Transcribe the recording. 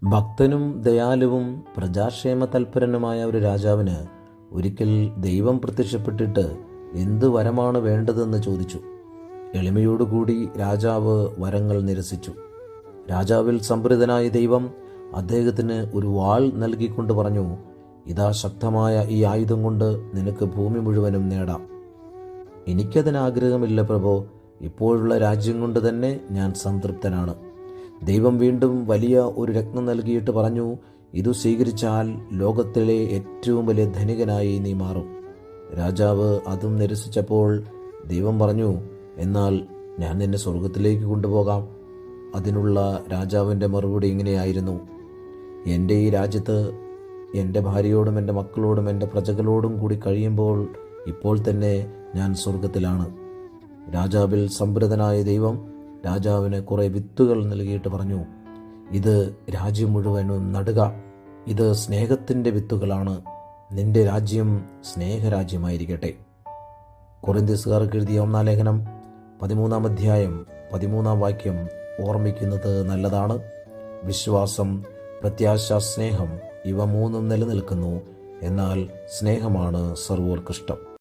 ഭക്തനും ദയാലുവും പ്രജാക്ഷേമ തൽപരനുമായ ഒരു രാജാവിന് ഒരിക്കൽ ദൈവം പ്രത്യക്ഷപ്പെട്ടിട്ട് എന്ത് വരമാണ് വേണ്ടതെന്ന് ചോദിച്ചു. എളിമയോടുകൂടി രാജാവ് വരങ്ങൾ നിരസിച്ചു. രാജാവിൽ സംപ്രീതനായ ദൈവം അദ്ദേഹത്തിന് ഒരു വാൾ നൽകിക്കൊണ്ട് പറഞ്ഞു, ഇതാ ശക്തമായ ഈ ആയുധം കൊണ്ട് നിനക്ക് ഭൂമി മുഴുവനും നേടാം. എനിക്കതിനാഗ്രഹമില്ല പ്രഭോ, ഇപ്പോഴുള്ള രാജ്യം കൊണ്ട് തന്നെ ഞാൻ സംതൃപ്തനാണ്. ദൈവം വീണ്ടും വലിയ ഒരു രത്നം നൽകിയിട്ട് പറഞ്ഞു, ഇതു സ്വീകരിച്ചാൽ ലോകത്തിലെ ഏറ്റവും വലിയ ധനികനായി നീ മാറും. രാജാവ് അതും നിരസിച്ചപ്പോൾ ദൈവം പറഞ്ഞു, എന്നാൽ ഞാൻ നിന്നെ സ്വർഗത്തിലേക്ക് കൊണ്ടുപോകാം. അതിനുള്ള രാജാവിൻ്റെ മറുപടി ഇങ്ങനെയായിരുന്നു, എൻ്റെ ഈ രാജ്യത്ത് എൻ്റെ ഭാര്യയോടും എൻ്റെ മക്കളോടും എൻ്റെ പ്രജകളോടും കൂടി കഴിയുമ്പോൾ ഇപ്പോൾ തന്നെ ഞാൻ സ്വർഗത്തിലാണ്. രാജാവിൽ സംപ്രീതനായ ദൈവം രാജാവിന് കുറേ വിത്തുകൾ നൽകിയിട്ട് പറഞ്ഞു, ഇത് രാജ്യം മുഴുവനും നടുക. ഇത് സ്നേഹത്തിൻ്റെ വിത്തുകളാണ്. നിന്റെ രാജ്യം സ്നേഹരാജ്യമായിരിക്കട്ടെ. കൊറിന്ത്യസുകാർക്ക് എഴുതിയ 1-ാം ലേഖനം 13-ാം അധ്യായം 13-ാം വാക്യം ഓർമ്മിക്കുന്നത് നല്ലതാണ്. വിശ്വാസം, പ്രത്യാശ, സ്നേഹം ഇവ മൂന്നും നിലനിൽക്കുന്നു. എന്നാൽ സ്നേഹമാണ് സർവോത്കൃഷ്ടം.